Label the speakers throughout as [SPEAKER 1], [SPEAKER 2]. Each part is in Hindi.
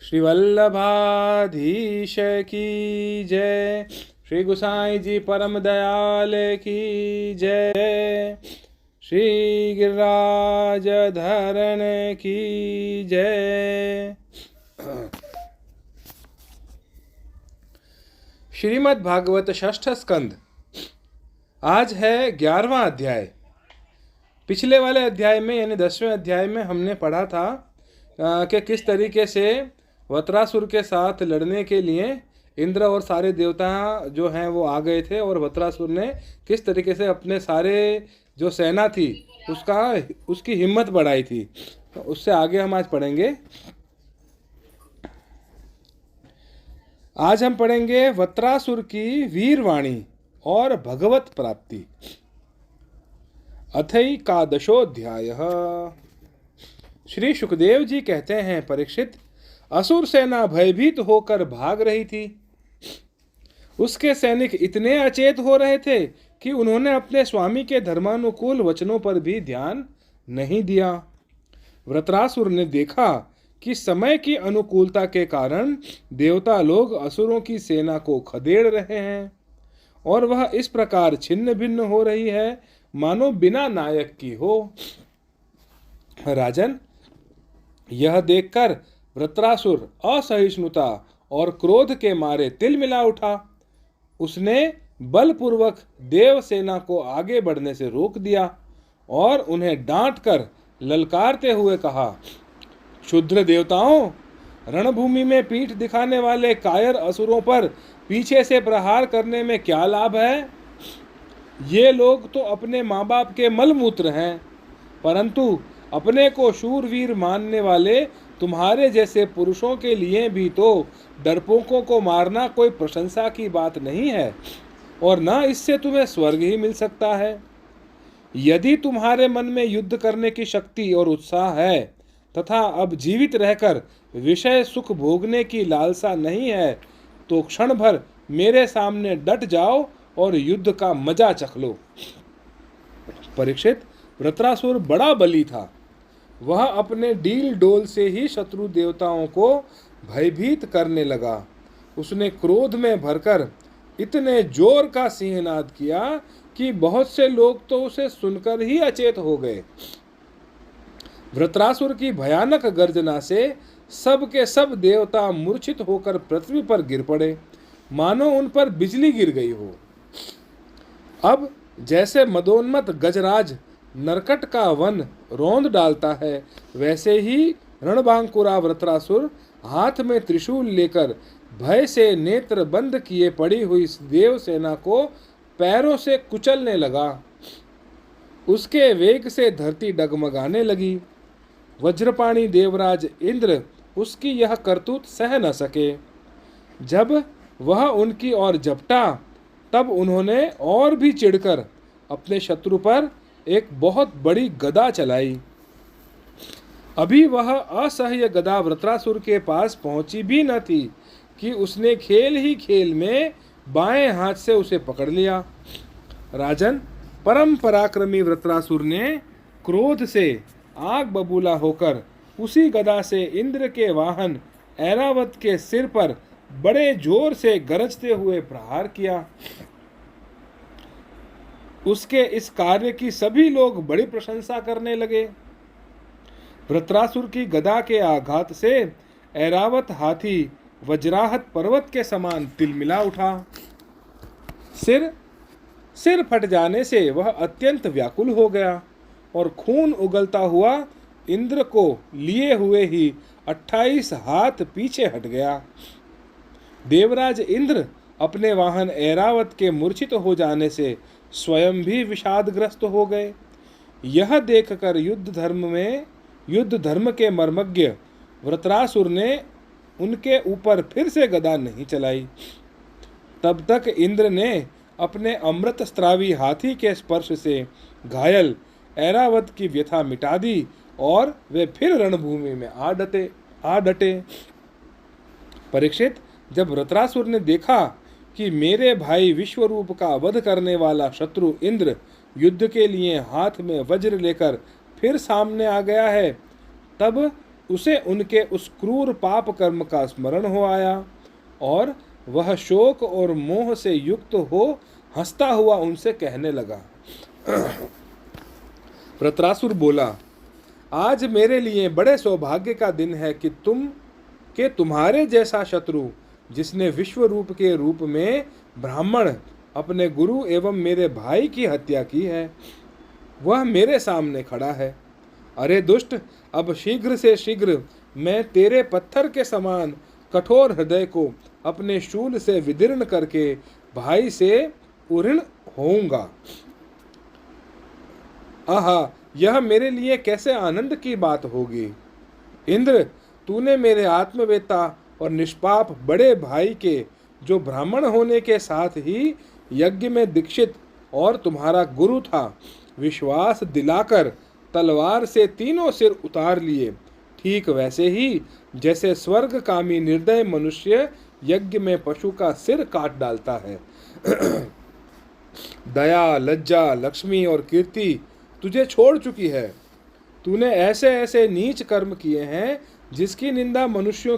[SPEAKER 1] श्री वल्लभाधीश की जय। श्री गोसाई जी परम दयाल की जय। श्री गिरिराज धरण की जय। श्रीमद् भागवत षष्ठ स्कंद। आज है 11वां अध्याय। पिछले वाले अध्याय में यानी 10वें अध्याय में हमने पढ़ा था कि किस तरीके से वत्रासुर के साथ लड़ने के लिए इंद्र और सारे देवता जो हैं वो आ गए थे और वत्रासुर ने किस तरीके से अपने सारे जो सेना थी उसकी हिम्मत बढ़ाई थी। तो उससे आगे हम आज पढ़ेंगे। आज हम पढ़ेंगे वत्रासुर की वीरवाणी और भगवत प्राप्ति। अथैकादशोऽध्यायः। श्री सुखदेव जी कहते हैं, परीक्षित, असुर सेना भयभीत होकर भाग रही थी। उसके सैनिक इतने अचेत हो रहे थे कि उन्होंने अपने स्वामी के धर्मानुकूल वचनों पर भी ध्यान नहीं दिया। वृत्रासुर ने देखा कि समय की अनुकूलता के कारण देवता लोग असुरों की सेना को खदेड़ रहे हैं और वह इस प्रकार छिन्न भिन्न हो रही है मानो बिना नायक की हो। राजन, यह देखकर वृत्रासुर असहिष्णुता और क्रोध के मारे तिलमिला उठा। उसने बलपूर्वक देव सेना को आगे बढ़ने से रोक दिया और उन्हें डांटकर ललकारते हुए कहा, क्षुद्र देवताओं, रणभूमि में पीठ दिखाने वाले कायर असुरों पर पीछे से प्रहार करने में क्या लाभ है? ये लोग तो अपने माँ बाप के मलमूत्र हैं, परंतु अपने को शूरवीर मानने वाले तुम्हारे जैसे पुरुषों के लिए भी तो डरपोकों को मारना कोई प्रशंसा की बात नहीं है और न इससे तुम्हें स्वर्ग ही मिल सकता है। यदि तुम्हारे मन में युद्ध करने की शक्ति और उत्साह है तथा अब जीवित रहकर विषय सुख भोगने की लालसा नहीं है तो क्षण भर मेरे सामने डट जाओ और युद्ध का मजा चख लो। परीक्षित, वृत्रासुर बड़ा बली था। वह अपने डील डोल से ही शत्रु देवताओं को भयभीत करने लगा। उसने क्रोध में भरकर इतने जोर का सिंहनाद किया कि बहुत से लोग तो उसे सुनकर ही अचेत हो गए। वृत्रासुर की भयानक गर्जना से सब के सब देवता मूर्छित होकर पृथ्वी पर गिर पड़े, मानो उन पर बिजली गिर गई हो। अब जैसे मदोन्मत्त गजराज नरकट का वन रौंद डालता है, वैसे ही रणबांकुरा वृत्रासुर हाथ में त्रिशूल लेकर भय से नेत्र बंद किए पड़ी हुई देव सेना को पैरों से कुचलने लगा। उसके वेग से धरती डगमगाने लगी। वज्रपाणी देवराज इंद्र उसकी यह करतूत सह न सके। जब वह उनकी ओर झपटा तब उन्होंने और भी चिढ़कर अपने शत्रु पर एक बहुत बड़ी गदा चलाई। अभी वह असह्य गदा वृत्रासुर के पास पहुंची भी न थी कि उसने खेल ही खेल में बाएं हाथ से उसे पकड़ लिया। राजन, परम पराक्रमी वृत्रासुर ने क्रोध से आग बबूला होकर उसी गदा से इंद्र के वाहन ऐरावत के सिर पर बड़े जोर से गरजते हुए प्रहार किया। उसके इस कार्य की सभी लोग बड़ी प्रशंसा करने लगे। वृत्रासुर की गदा के आघात से ऐरावत हाथी वज्राहत पर्वत के समान तिलमिला उठा। सिर फट जाने से वह अत्यंत व्याकुल हो गया और खून उगलता हुआ इंद्र को लिए हुए ही 28 हाथ पीछे हट गया। देवराज इंद्र अपने वाहन ऐरावत के मूर्छित हो जाने से स्वयं भी विषादग्रस्त हो गए। यह देखकर युद्ध धर्म के मर्मज्ञ वृत्रासुर ने उनके ऊपर फिर से गदा नहीं चलाई। तब तक इंद्र ने अपने अमृत स्त्रावी हाथी के स्पर्श से घायल ऐरावत की व्यथा मिटा दी और वे फिर रणभूमि में आ डटे। परीक्षित, जब वृत्रासुर ने देखा कि मेरे भाई विश्वरूप का वध करने वाला शत्रु इंद्र युद्ध के लिए हाथ में वज्र लेकर फिर सामने आ गया है, तब उसे उनके उस क्रूर पाप कर्म का स्मरण हो आया और वह शोक और मोह से युक्त हो हंसता हुआ उनसे कहने लगा। वृत्रासुर बोला, आज मेरे लिए बड़े सौभाग्य का दिन है कि तुम्हारे जैसा शत्रु, जिसने विश्व रूप के रूप में ब्राह्मण अपने गुरु एवं मेरे भाई की हत्या की है, वह मेरे सामने खड़ा है। अरे दुष्ट, अब शीघ्र से शीघ्र मैं तेरे पत्थर के समान कठोर हृदय को अपने शूल से विदीर्ण करके भाई से उऋण होऊंगा। आहा, यह मेरे लिए कैसे आनंद की बात होगी। इंद्र, तूने मेरे आत्मवेता और निष्पाप बड़े भाई के, जो ब्राह्मण होने के साथ ही यज्ञ में दीक्षित और तुम्हारा गुरु था, विश्वास दिलाकर तलवार से तीनों सिर उतार लिए, ठीक वैसे ही जैसे स्वर्गकामी निर्दय मनुष्य यज्ञ में पशु का सिर काट डालता है। दया, लज्जा, लक्ष्मी और कीर्ति तुझे छोड़ चुकी है। तूने ऐसे ऐसे नीच कर्म किए हैं जिनकी निंदा मनुष्यों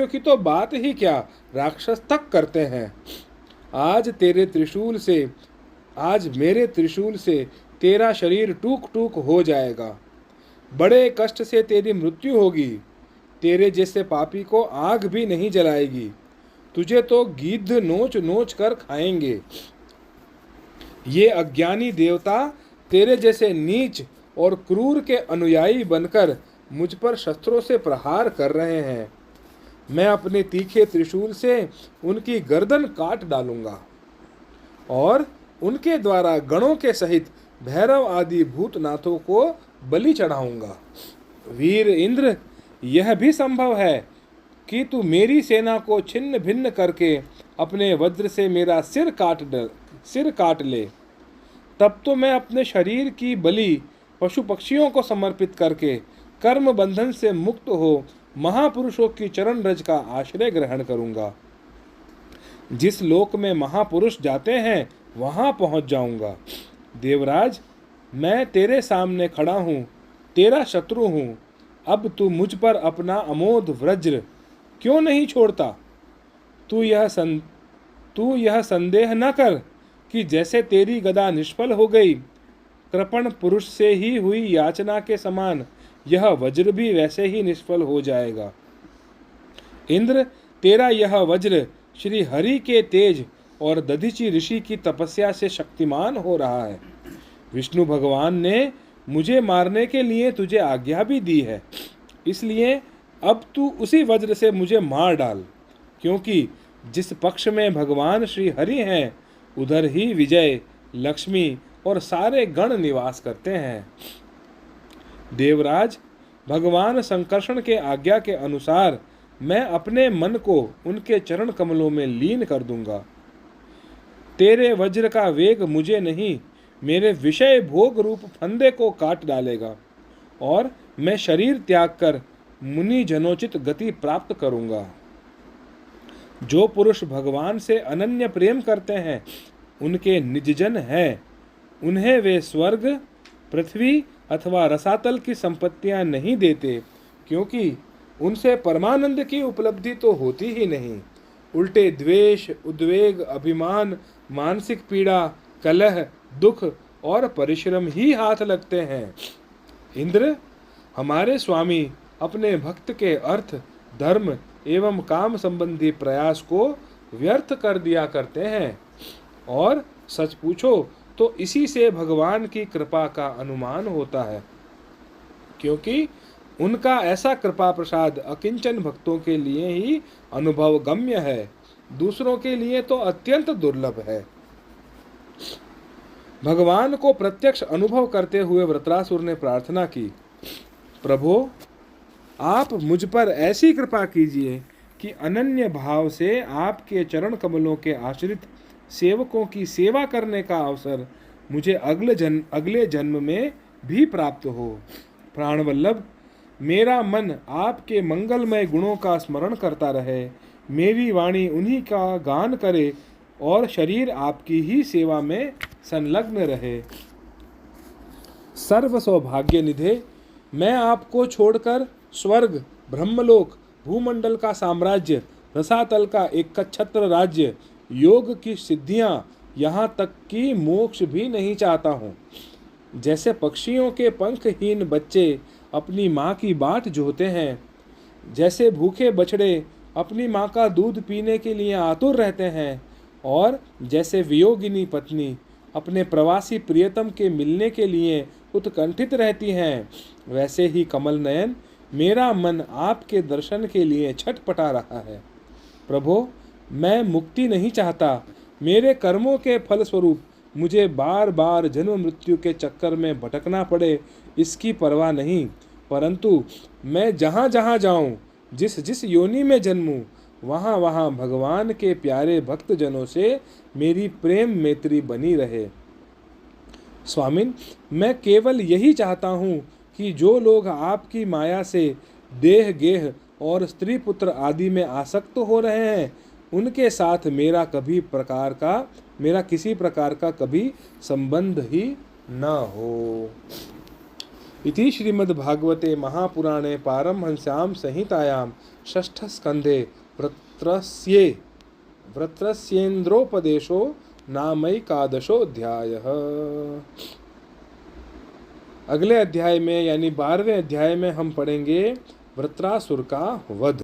[SPEAKER 1] की तो बात ही क्या, राक्षस तक करते हैं। आज मेरे त्रिशूल से तेरा शरीर टूक टूक हो जाएगा। बड़े कष्ट से तेरी मृत्यु होगी। तेरे जैसे पापी को आग भी नहीं जलाएगी। तुझे तो गिद्ध नोच नोच कर खाएंगे। ये अज्ञानी देवता तेरे जैसे नीच और क्रूर के अनुयायी बनकर मुझ पर शस्त्रों से प्रहार कर रहे हैं। मैं अपने तीखे त्रिशूल से उनकी गर्दन काट डालूंगा और उनके द्वारा गणों के सहित भैरव आदि भूतनाथों को बलि चढ़ाऊंगा। वीर इंद्र, यह भी संभव है कि तू मेरी सेना को छिन्न भिन्न करके अपने वज्र से मेरा सिर काट ले। तब तो मैं अपने शरीर की बलि पशु पक्षियों को समर्पित करके कर्म बंधन से मुक्त हो महापुरुषों की चरण रज का आश्रय ग्रहण करूंगा। जिस लोक में महापुरुष जाते हैं वहां पहुंच जाऊंगा। देवराज, मैं तेरे सामने खड़ा हूँ, तेरा शत्रु हूँ। अब तू मुझ पर अपना अमोघ वज्र क्यों नहीं छोड़ता? तू यह संदेह न कर कि जैसे तेरी गदा निष्फल हो गई, कृपण पुरुष से ही हुई याचना के समान यह वज्र भी वैसे ही निष्फल हो जाएगा। इंद्र, तेरा यह वज्र श्री हरि के तेज और दधीचि ऋषि की तपस्या से शक्तिमान हो रहा है। विष्णु भगवान ने मुझे मारने के लिए तुझे आज्ञा भी दी है। इसलिए अब तू उसी वज्र से मुझे मार डाल, क्योंकि जिस पक्ष में भगवान श्री हरि हैं उधर ही विजय, लक्ष्मी और सारे गण निवास करते हैं। देवराज, भगवान संकर्षण के आज्ञा के अनुसार मैं अपने मन को उनके चरण कमलों में लीन कर दूंगा। तेरे वज्र का वेग मुझे नहीं, मेरे विषय भोग रूप फंदे को काट डालेगा और मैं शरीर त्याग कर मुनि जनोचित गति प्राप्त करूंगा। जो पुरुष भगवान से अनन्य प्रेम करते हैं उनके निजजन हैं। उन्हें वे स्वर्ग, पृथ्वी अथवा रसातल की संपत्तियां नहीं देते, क्योंकि उनसे परमानंद की उपलब्धि तो होती ही नहीं। उल्टे द्वेष, उद्वेग, अभिमान, मानसिक पीड़ा, कलह, दुख और परिश्रम ही हाथ लगते हैं। इंद्र, हमारे स्वामी अपने भक्त के अर्थ, धर्म एवं काम संबंधी प्रयास को व्यर्थ कर दिया करते हैं, और सच पूछो तो इसी से भगवान की कृपा का अनुमान होता है, क्योंकि उनका ऐसा कृपा प्रसाद अकिंचन भक्तों के लिए ही अनुभव गम्य है, दूसरों के लिए तो अत्यंत दुर्लभ है। भगवान को प्रत्यक्ष अनुभव करते हुए वृत्रासुर ने प्रार्थना की, प्रभो, आप मुझ पर ऐसी कृपा कीजिए कि अनन्य भाव से आपके चरण कमलों के आश्रित सेवकों की सेवा करने का अवसर मुझे अगले जन्म में भी प्राप्त हो। प्राणवल्लभ, मेरा मन आपके मंगलमय गुणों का स्मरण करता रहे, मेरी वाणी उन्हीं का गान करे और शरीर आपकी ही सेवा में संलग्न रहे। सर्व सौभाग्य निधे मैं आपको छोड़कर स्वर्ग, ब्रह्मलोक, भूमंडल का साम्राज्य, रसातल का एक छत्र राज्य, योग की सिद्धियां, यहाँ तक कि मोक्ष भी नहीं चाहता हूँ। जैसे पक्षियों के पंखहीन बच्चे अपनी माँ की बाट जोहते हैं, जैसे भूखे बछड़े अपनी माँ का दूध पीने के लिए आतुर रहते हैं, और जैसे वियोगिनी पत्नी अपने प्रवासी प्रियतम के मिलने के लिए उत्कंठित रहती हैं, वैसे ही कमल नयन मेरा मन आपके दर्शन के लिए छटपटा रहा है। प्रभो, मैं मुक्ति नहीं चाहता। मेरे कर्मों के फलस्वरूप मुझे बार बार जन्म मृत्यु के चक्कर में भटकना पड़े, इसकी परवाह नहीं, परंतु मैं जहाँ जहाँ जाऊँ, जिस जिस योनि में जन्मूँ, वहाँ वहाँ भगवान के प्यारे भक्तजनों से मेरी प्रेम मैत्री बनी रहे। स्वामिन, मैं केवल यही चाहता हूँ कि जो लोग आपकी माया से देह गेह और स्त्री पुत्र आदि में आसक्त हो रहे हैं, उनके साथ मेरा किसी प्रकार का कभी संबंध ही न हो। इति श्रीमद्भागवते महापुराणे पारमहंस्यां संहितायां षष्ठस्कन्धे वृत्रस्येन्द्रोपदेशो नामैकादशोऽध्यायः। अगले अध्याय में यानी 12वें अध्याय में हम पढ़ेंगे वृत्रासुर का वध।